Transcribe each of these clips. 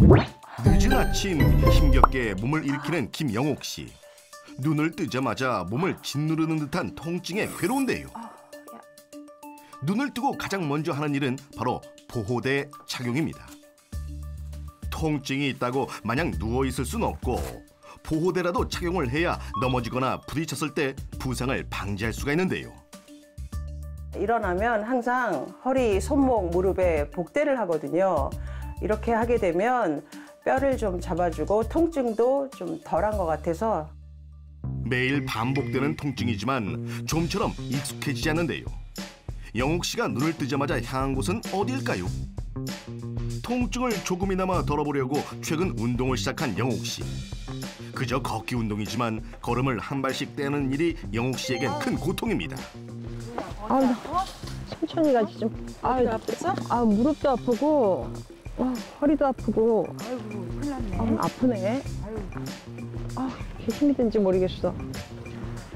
늦은 아침 힘겹게 몸을 일으키는 김영옥 씨. 눈을 뜨자마자 몸을 짓누르는 듯한 통증에 괴로운데요. 눈을 뜨고 가장 먼저 하는 일은 바로 보호대 착용입니다. 통증이 있다고 마냥 누워있을 순 없고 보호대라도 착용을 해야 넘어지거나 부딪혔을 때 부상을 방지할 수가 있는데요. 일어나면 항상 허리, 손목, 무릎에 복대를 하거든요. 이렇게 하게 되면 뼈를 좀 잡아주고 통증도 좀 덜한 것 같아서. 매일 반복되는 통증이지만 좀처럼 익숙해지지 않는데요. 영옥 씨가 눈을 뜨자마자 향한 곳은 어디일까요? 통증을 조금이나마 덜어보려고 최근 운동을 시작한 영옥 씨. 그저 걷기 운동이지만 걸음을 한 발씩 떼는 일이 영옥 씨에겐 큰 고통입니다. 천천히 가지 좀. 어디가 아팠어? 무릎도 아프고 허리도 아프고. 아이고, 큰일 났네. 아프네. 아이고, 이게 힘이 든지 모르겠어.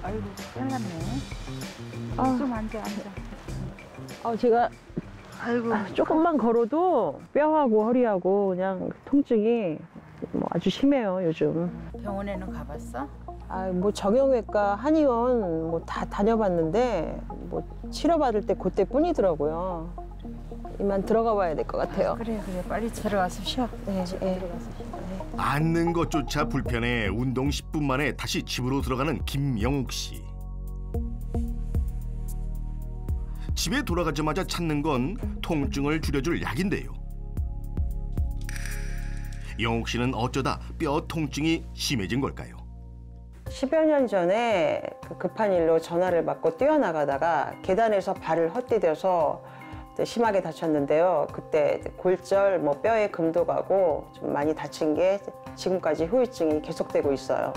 아이고, 큰일 났네. 좀 앉아. 제가 아이고, 조금만 걸어도 뼈하고 허리하고 그냥 통증이 아주 심해요, 요즘. 병원에는 가봤어? 뭐 정형외과, 한의원 다 다녀봤는데 치료받을 때 그때뿐이더라고요. 이만 들어가 봐야 될 것 같아요. 그래, 빨리 들어가서 쉬어. 네. 앉는 것조차 불편해 운동 10분 만에 다시 집으로 들어가는 김영옥 씨. 집에 돌아가자마자 찾는 건 통증을 줄여줄 약인데요. 영옥 씨는 어쩌다 뼈 통증이 심해진 걸까요? 10여 년 전에 급한 일로 전화를 받고 뛰어나가다가 계단에서 발을 헛디뎌서 심하게 다쳤는데요. 그때 골절, 뼈에 금도 가고 좀 많이 다친 게 지금까지 후유증이 계속되고 있어요.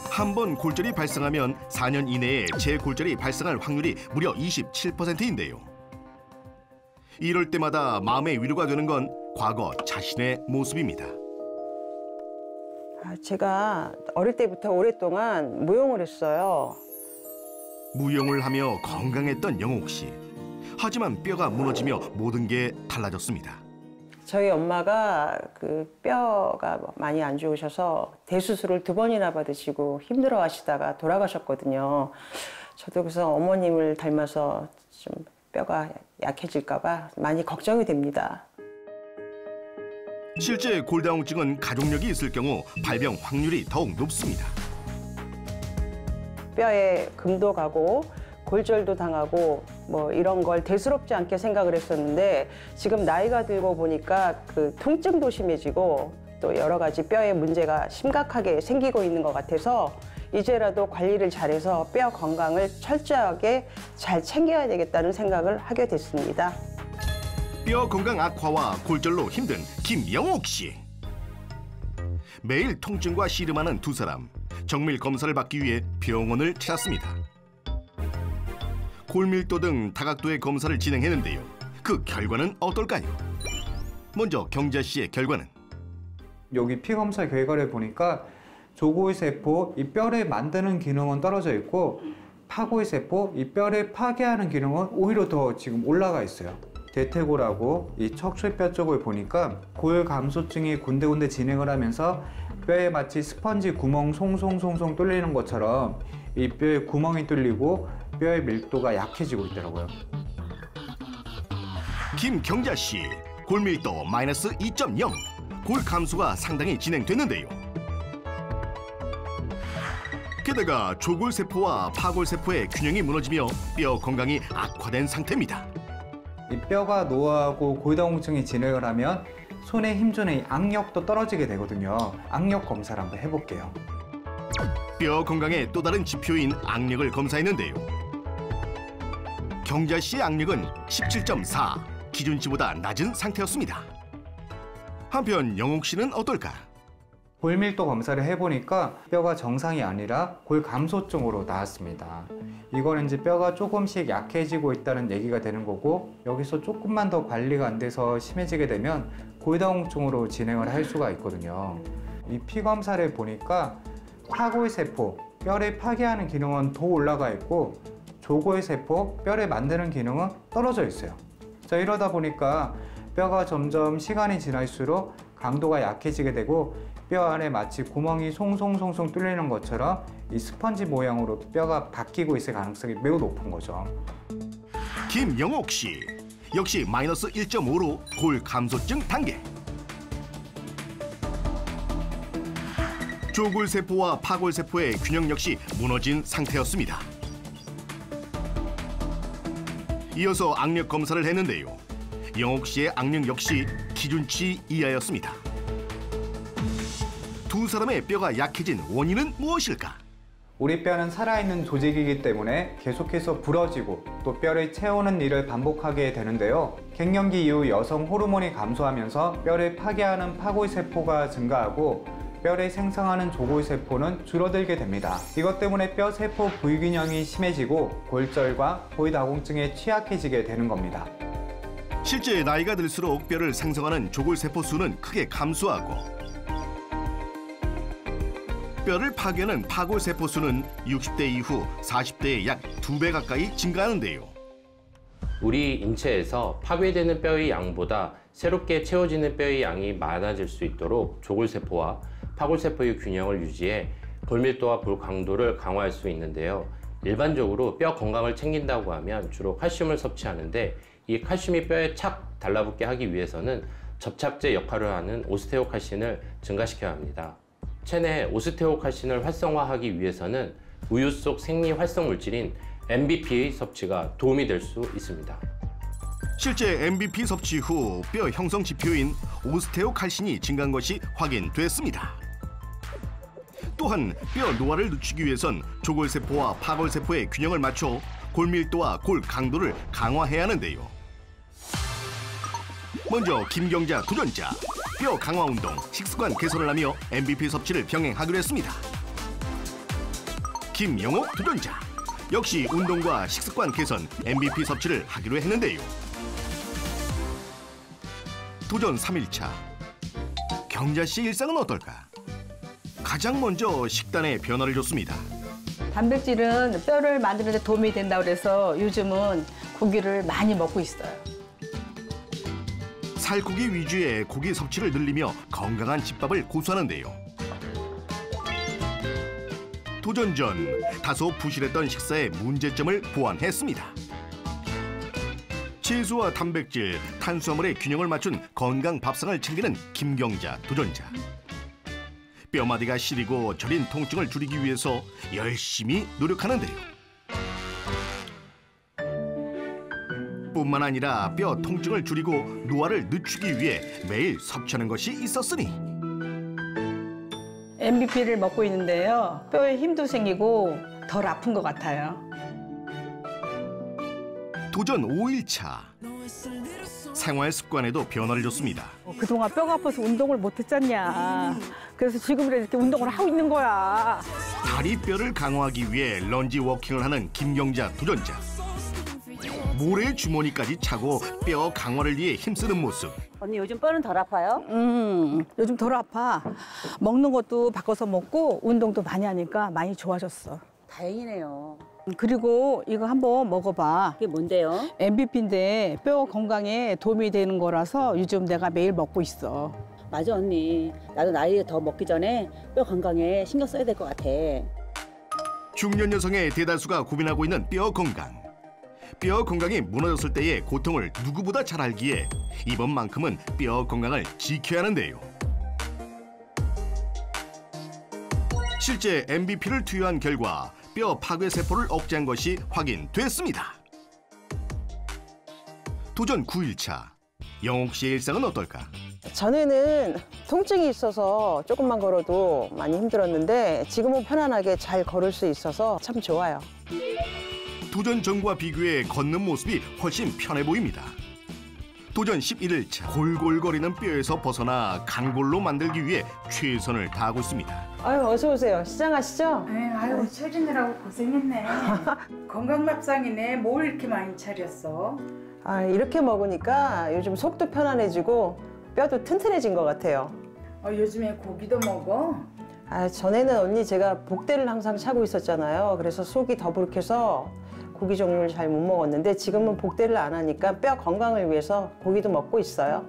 한 번 골절이 발생하면 4년 이내에 재골절이 발생할 확률이 무려 27%인데요. 이럴 때마다 마음의 위로가 되는 건 과거 자신의 모습입니다. 제가 어릴 때부터 오랫동안 무용을 했어요. 무용을 하며 건강했던 영옥 씨. 하지만 뼈가 무너지며 모든 게 달라졌습니다. 저희 엄마가 뼈가 많이 안 좋으셔서 대수술을 2번이나 받으시고 힘들어 하시다가 돌아가셨거든요. 저도 그래서 어머님을 닮아서 좀 뼈가 약해질까 봐 많이 걱정이 됩니다. 실제 골다공증은 가족력이 있을 경우 발병 확률이 더욱 높습니다. 뼈에 금도 가고 골절도 당하고 이런 걸 대수롭지 않게 생각을 했었는데 지금 나이가 들고 보니까 통증도 심해지고 또 여러 가지 뼈에 문제가 심각하게 생기고 있는 것 같아서 이제라도 관리를 잘해서 뼈 건강을 철저하게 잘 챙겨야 되겠다는 생각을 하게 됐습니다. 뼈 건강 악화와 골절로 힘든 김영옥 씨. 매일 통증과 씨름하는 두 사람. 정밀 검사를 받기 위해 병원을 찾았습니다. 골밀도 등 다각도의 검사를 진행했는데요. 그 결과는 어떨까요? 먼저 경자 씨의 결과는 여기 피 검사 결과를 보니까 조골 세포, 이 뼈를 만드는 기능은 떨어져 있고 파골 세포, 이 뼈를 파괴하는 기능은 오히려 더 지금 올라가 있어요. 대퇴골하고 이 척추뼈 쪽을 보니까 골 감소증이 군데군데 진행을 하면서 뼈에 마치 스펀지 구멍 송송송송 뚫리는 것처럼 이 뼈에 구멍이 뚫리고 뼈의 밀도가 약해지고 있더라고요. 김경자 씨, 골밀도 마이너스 2.0, 골 감소가 상당히 진행됐는데요. 게다가 조골세포와 파골세포의 균형이 무너지며 뼈 건강이 악화된 상태입니다. 이 뼈가 노화하고 골다공증이 진행을 하면 손에 힘주는 악력도 떨어지게 되거든요. 악력 검사를 한번 해볼게요. 뼈 건강의 또 다른 지표인 악력을 검사했는데요. 경자 씨의 악력은 17.4, 기준치보다 낮은 상태였습니다. 한편 영옥 씨는 어떨까? 골밀도 검사를 해보니까 뼈가 정상이 아니라 골 감소증으로 나왔습니다. 이거는 이제 뼈가 조금씩 약해지고 있다는 얘기가 되는 거고 여기서 조금만 더 관리가 안 돼서 심해지게 되면 골다공증으로 진행을 할 수가 있거든요. 이 피 검사를 보니까 파골세포, 뼈를 파괴하는 기능은 더 올라가 있고 조골세포, 뼈를 만드는 기능은 떨어져 있어요. 자, 이러다 보니까 뼈가 점점 시간이 지날수록 강도가 약해지게 되고 뼈 안에 마치 구멍이 송송송송 뚫리는 것처럼 이 스펀지 모양으로 뼈가 바뀌고 있을 가능성이 매우 높은 거죠. 김영옥 씨 역시 마이너스 1.5로 골 감소증 단계. 조골세포와 파골세포의 균형 역시 무너진 상태였습니다. 이어서 악력 검사를 했는데요. 영옥 씨의 악력 역시 기준치 이하였습니다. 두 사람의 뼈가 약해진 원인은 무엇일까? 우리 뼈는 살아있는 조직이기 때문에 계속해서 부러지고 또 뼈를 채우는 일을 반복하게 되는데요. 갱년기 이후 여성 호르몬이 감소하면서 뼈를 파괴하는 파골세포가 증가하고 뼈를 생성하는 조골세포는 줄어들게 됩니다. 이것 때문에 뼈세포 불균형이 심해지고 골절과 골다공증에 취약해지게 되는 겁니다. 실제 나이가 들수록 뼈를 생성하는 조골세포 수는 크게 감소하고 뼈를 파괴하는 파골세포 수는 60대 이후 40대에 약 2배 가까이 증가하는데요. 우리 인체에서 파괴되는 뼈의 양보다 새롭게 채워지는 뼈의 양이 많아질 수 있도록 조골세포와 파골세포의 균형을 유지해 골밀도와 골 강도를 강화할 수 있는데요. 일반적으로 뼈 건강을 챙긴다고 하면 주로 칼슘을 섭취하는데 이 칼슘이 뼈에 착 달라붙게 하기 위해서는 접착제 역할을 하는 오스테오칼신을 증가시켜야 합니다. 체내 오스테오칼신을 활성화하기 위해서는 우유 속 생리 활성 물질인 MBP의 섭취가 도움이 될 수 있습니다. 실제 MBP 섭취 후 뼈 형성 지표인 오스테오칼신이 증가한 것이 확인됐습니다. 또한 뼈 노화를 늦추기 위해선 조골세포와 파골세포의 균형을 맞춰 골밀도와 골 강도를 강화해야 하는데요. 먼저 김경자 도전자, 뼈 강화 운동, 식습관 개선을 하며 MBP 섭취를 병행하기로 했습니다. 김영옥 도전자, 역시 운동과 식습관 개선, MBP 섭취를 하기로 했는데요. 도전 3일차, 경자 씨의 일상은 어떨까? 가장 먼저 식단에 변화를 줬습니다. 단백질은 뼈를 만드는 데 도움이 된다고 그래서 요즘은 고기를 많이 먹고 있어요. 살코기 위주의 고기 섭취를 늘리며 건강한 집밥을 고수하는데요. 도전 전 다소 부실했던 식사의 문제점을 보완했습니다. 채소와 단백질, 탄수화물의 균형을 맞춘 건강 밥상을 챙기는 김경자 도전자. 뼈마디가 시리고 저린 통증을 줄이기 위해서 열심히 노력하는데요. 뿐만 아니라 뼈 통증을 줄이고 노화를 늦추기 위해 매일 섭취하는 것이 있었으니 MBP를 먹고 있는데요. 뼈에 힘도 생기고 덜 아픈 것 같아요. 도전 5일차. 생활 습관에도 변화를 줬습니다. 그동안 뼈가 아파서 운동을 못 했잖냐. 그래서 지금이라도 이렇게 운동을 하고 있는 거야. 다리뼈를 강화하기 위해 런지 워킹을 하는 김경자 도전자. 모래 주머니까지 차고 뼈 강화를 위해 힘쓰는 모습. 언니 요즘 뼈는 덜 아파요? 요즘 덜 아파. 먹는 것도 바꿔서 먹고 운동도 많이 하니까 많이 좋아졌어. 다행이네요. 그리고 이거 한번 먹어봐. 그게 뭔데요? MBP인데 뼈 건강에 도움이 되는 거라서 요즘 내가 매일 먹고 있어. 맞아 언니. 나도 나이 더 먹기 전에 뼈 건강에 신경 써야 될 것 같아. 중년 여성의 대다수가 고민하고 있는 뼈 건강. 뼈 건강이 무너졌을 때의 고통을 누구보다 잘 알기에 이번만큼은 뼈 건강을 지켜야 하는데요. 실제 MBP를 투여한 결과 뼈 파괴 세포를 억제한 것이 확인됐습니다. 도전 9일차. 영옥 씨의 일상은 어떨까? 전에는 통증이 있어서 조금만 걸어도 많이 힘들었는데 지금은 편안하게 잘 걸을 수 있어서 참 좋아요. 도전 전과 비교해 걷는 모습이 훨씬 편해 보입니다. 도전 11일차. 골골거리는 뼈에서 벗어나 강골로 만들기 위해 최선을 다하고 있습니다. 아유, 어서 오세요. 시장하시죠? 네, 아유 차리느라고 고생했네. 건강밥상이네. 뭘 이렇게 많이 차렸어? 아, 이렇게 먹으니까 요즘 속도 편안해지고 뼈도 튼튼해진 것 같아요. 요즘에 고기도 먹어? 아, 전에는 언니 제가 복대를 항상 차고 있었잖아요. 그래서 속이 더부룩해서 고기 종류를 잘 못 먹었는데 지금은 복대를 안 하니까 뼈 건강을 위해서 고기도 먹고 있어요.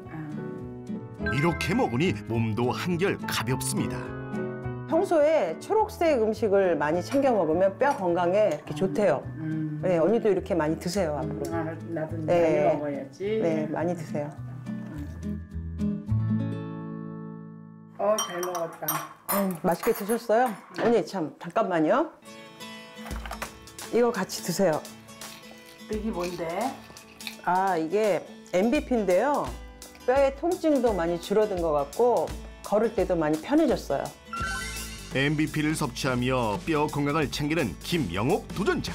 이렇게 먹으니 몸도 한결 가볍습니다. 평소에 초록색 음식을 많이 챙겨 먹으면 뼈 건강에 이렇게 좋대요. 네, 언니도 이렇게 많이 드세요, 앞으로. 나도 네. 많이 먹어야지. 네, 많이 드세요. 잘 먹었다. 맛있게 드셨어요? 언니 참 잠깐만요. 이거 같이 드세요. 이게 뭔데? 아, 이게 MVP인데요. 뼈의 통증도 많이 줄어든 것 같고 걸을 때도 많이 편해졌어요. MVP를 섭취하며 뼈 건강을 챙기는 김영옥 도전자.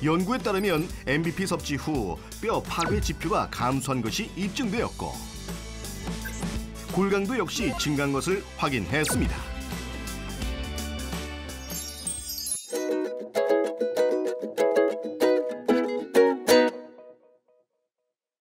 연구에 따르면 MVP 섭취 후 뼈 파괴 지표가 감소한 것이 입증되었고 골강도 역시 증가한 것을 확인했습니다.